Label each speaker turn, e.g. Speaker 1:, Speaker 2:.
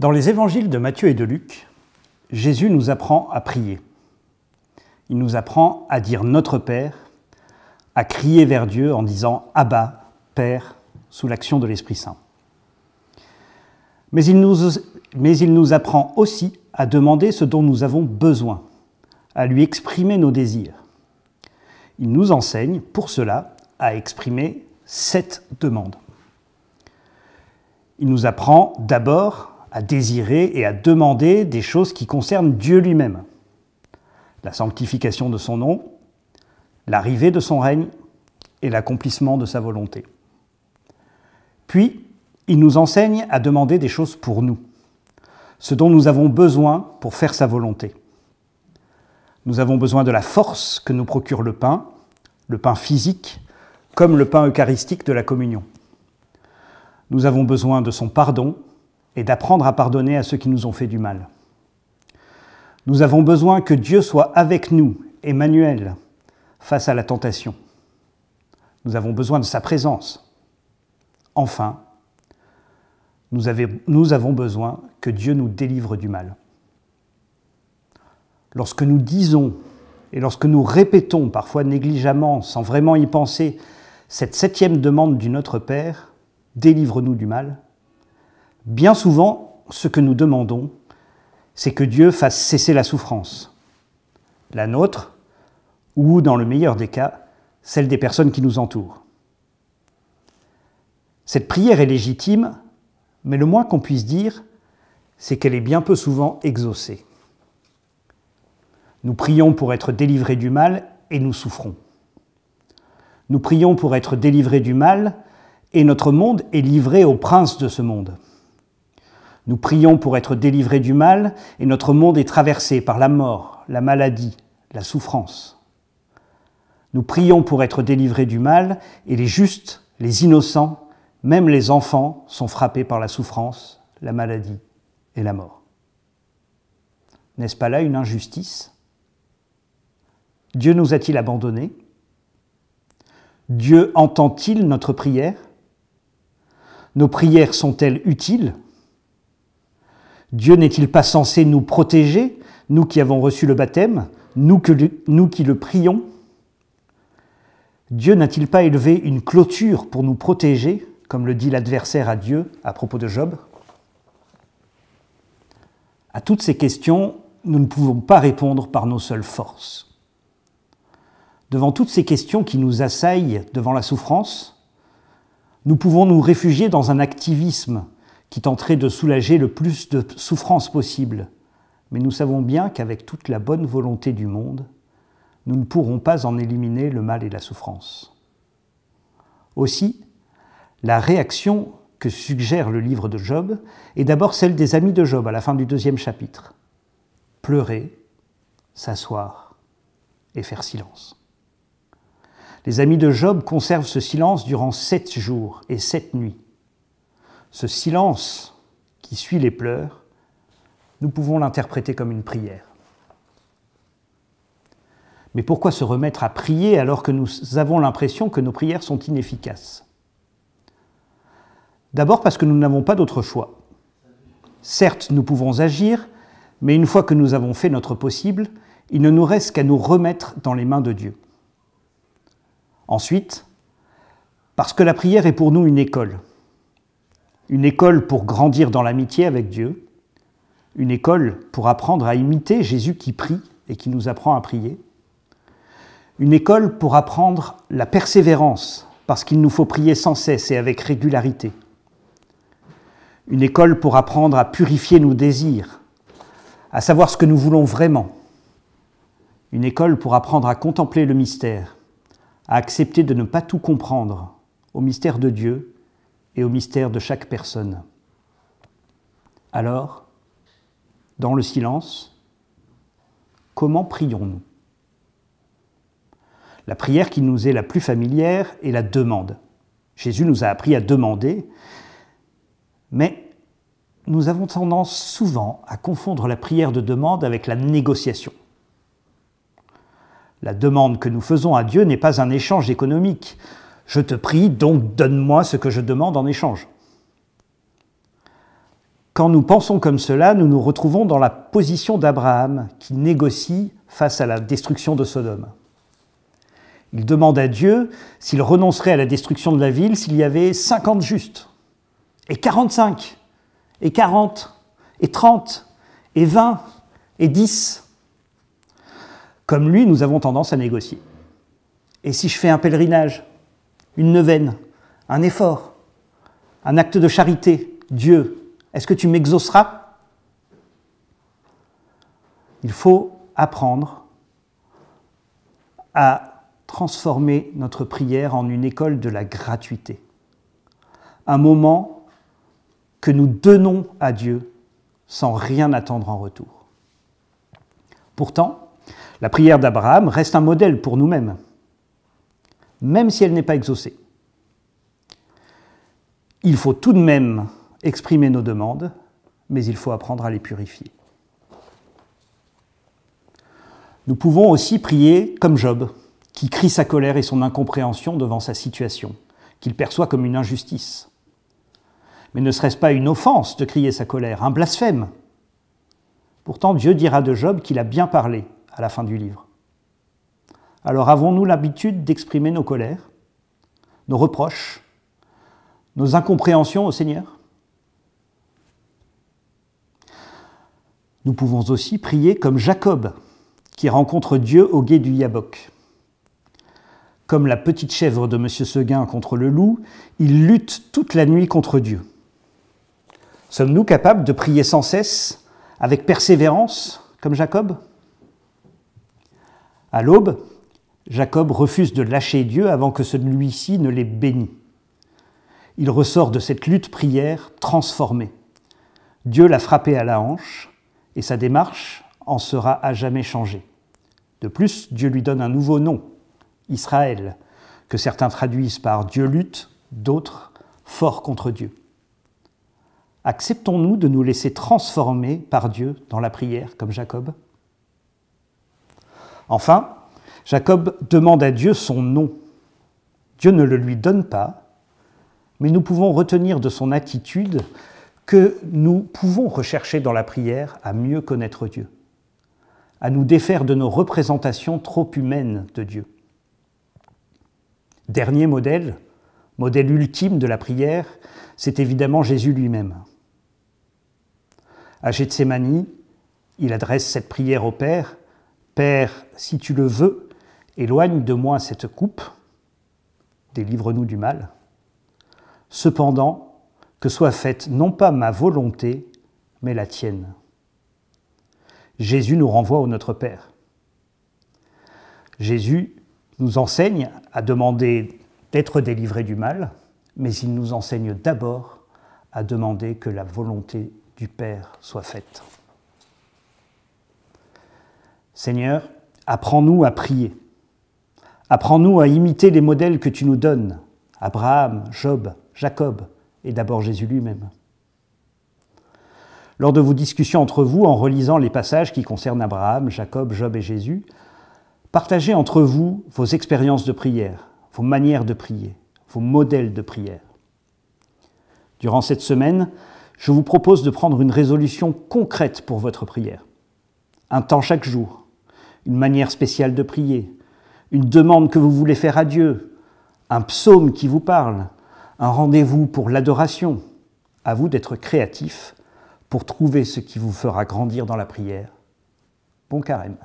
Speaker 1: Dans les évangiles de Matthieu et de Luc, Jésus nous apprend à prier. Il nous apprend à dire Notre Père, à crier vers Dieu en disant Abba, Père, sous l'action de l'Esprit Saint. Mais il nous apprend aussi à demander ce dont nous avons besoin, à lui exprimer nos désirs. Il nous enseigne, pour cela, à exprimer 7 demandes. Il nous apprend d'abord à désirer et à demander des choses qui concernent Dieu lui-même. La sanctification de son nom, l'arrivée de son règne et l'accomplissement de sa volonté. Puis, il nous enseigne à demander des choses pour nous, ce dont nous avons besoin pour faire sa volonté. Nous avons besoin de la force que nous procure le pain physique, comme le pain eucharistique de la communion. Nous avons besoin de son pardon et d'apprendre à pardonner à ceux qui nous ont fait du mal. Nous avons besoin que Dieu soit avec nous, Emmanuel, face à la tentation. Nous avons besoin de sa présence. Enfin, nous avons besoin que Dieu nous délivre du mal. Lorsque nous disons et lorsque nous répétons, parfois négligemment, sans vraiment y penser, cette 7e demande du Notre Père, « Délivre-nous du mal », bien souvent, ce que nous demandons, c'est que Dieu fasse cesser la souffrance, la nôtre, ou, dans le meilleur des cas, celle des personnes qui nous entourent. Cette prière est légitime, mais le moins qu'on puisse dire, c'est qu'elle est bien peu souvent exaucée. Nous prions pour être délivrés du mal et nous souffrons. Nous prions pour être délivrés du mal et notre monde est livré au prince de ce monde. Nous prions pour être délivrés du mal et notre monde est traversé par la mort, la maladie, la souffrance. Nous prions pour être délivrés du mal et les justes, les innocents, même les enfants sont frappés par la souffrance, la maladie et la mort. N'est-ce pas là une injustice ? Dieu nous a-t-il abandonnés ? Dieu entend-il notre prière ? Nos prières sont-elles utiles ? Dieu n'est-il pas censé nous protéger, nous qui avons reçu le baptême, nous qui le prions ? Dieu n'a-t-il pas élevé une clôture pour nous protéger, comme le dit l'adversaire à Dieu à propos de Job ? À toutes ces questions, nous ne pouvons pas répondre par nos seules forces. Devant toutes ces questions qui nous assaillent devant la souffrance, nous pouvons nous réfugier dans un activisme qui tenterait de soulager le plus de souffrance possible. Mais nous savons bien qu'avec toute la bonne volonté du monde, nous ne pourrons pas en éliminer le mal et la souffrance. Aussi, la réaction que suggère le livre de Job est d'abord celle des amis de Job à la fin du 2e chapitre. Pleurer, s'asseoir et faire silence. Les amis de Job conservent ce silence durant 7 jours et 7 nuits. Ce silence qui suit les pleurs, nous pouvons l'interpréter comme une prière. Mais pourquoi se remettre à prier alors que nous avons l'impression que nos prières sont inefficaces ? D'abord parce que nous n'avons pas d'autre choix. Certes, nous pouvons agir, mais une fois que nous avons fait notre possible, il ne nous reste qu'à nous remettre dans les mains de Dieu. Ensuite, parce que la prière est pour nous une école pour grandir dans l'amitié avec Dieu, une école pour apprendre à imiter Jésus qui prie et qui nous apprend à prier, une école pour apprendre la persévérance, parce qu'il nous faut prier sans cesse et avec régularité, une école pour apprendre à purifier nos désirs, à savoir ce que nous voulons vraiment, une école pour apprendre à contempler le mystère, à accepter de ne pas tout comprendre au mystère de Dieu et au mystère de chaque personne. Alors, dans le silence, comment prions-nous ? La prière qui nous est la plus familière est la demande. Jésus nous a appris à demander, mais nous avons tendance souvent à confondre la prière de demande avec la négociation. La demande que nous faisons à Dieu n'est pas un échange économique. Je te prie, donc donne-moi ce que je demande en échange. Quand nous pensons comme cela, nous nous retrouvons dans la position d'Abraham qui négocie face à la destruction de Sodome. Il demande à Dieu s'il renoncerait à la destruction de la ville s'il y avait 50 justes, et 45, et 40, et 30, et 20, et 10. Comme lui, nous avons tendance à négocier. Et si je fais un pèlerinage, une neuvaine, un effort, un acte de charité, Dieu, est-ce que tu m'exauceras? Il faut apprendre à transformer notre prière en une école de la gratuité. Un moment que nous donnons à Dieu sans rien attendre en retour. Pourtant, la prière d'Abraham reste un modèle pour nous-mêmes, même si elle n'est pas exaucée. Il faut tout de même exprimer nos demandes, mais il faut apprendre à les purifier. Nous pouvons aussi prier comme Job, qui crie sa colère et son incompréhension devant sa situation, qu'il perçoit comme une injustice. Mais ne serait-ce pas une offense de crier sa colère, un blasphème? Pourtant, Dieu dira de Job qu'il a bien parlé à la fin du livre. Alors avons-nous l'habitude d'exprimer nos colères, nos reproches, nos incompréhensions au Seigneur? Nous pouvons aussi prier comme Jacob, qui rencontre Dieu au gué du Yabok. Comme la petite chèvre de M. Seguin contre le loup, il lutte toute la nuit contre Dieu. Sommes-nous capables de prier sans cesse, avec persévérance, comme Jacob? À l'aube, Jacob refuse de lâcher Dieu avant que celui-ci ne l'ait béni. Il ressort de cette lutte prière transformé. Dieu l'a frappé à la hanche, et sa démarche en sera à jamais changée. De plus, Dieu lui donne un nouveau nom, Israël, que certains traduisent par Dieu lutte, d'autres fort contre Dieu. Acceptons-nous de nous laisser transformer par Dieu dans la prière, comme Jacob? Enfin, Jacob demande à Dieu son nom. Dieu ne le lui donne pas, mais nous pouvons retenir de son attitude que nous pouvons rechercher dans la prière à mieux connaître Dieu, à nous défaire de nos représentations trop humaines de Dieu. Dernier modèle ultime de la prière, c'est évidemment Jésus lui-même. À Gethsémani, il adresse cette prière au Père. « Père, si tu le veux, éloigne de moi cette coupe, délivre-nous du mal. Cependant, que soit faite non pas ma volonté, mais la tienne. » Jésus nous renvoie au Notre Père. Jésus nous enseigne à demander d'être délivrés du mal, mais il nous enseigne d'abord à demander que la volonté du Père soit faite. Seigneur, apprends-nous à prier. Apprends-nous à imiter les modèles que tu nous donnes, Abraham, Job, Jacob, et d'abord Jésus lui-même. Lors de vos discussions entre vous, en relisant les passages qui concernent Abraham, Jacob, Job et Jésus, partagez entre vous vos expériences de prière, vos manières de prier, vos modèles de prière. Durant cette semaine, je vous propose de prendre une résolution concrète pour votre prière. Un temps chaque jour, une manière spéciale de prier, une demande que vous voulez faire à Dieu, un psaume qui vous parle, un rendez-vous pour l'adoration. À vous d'être créatif pour trouver ce qui vous fera grandir dans la prière. Bon carême.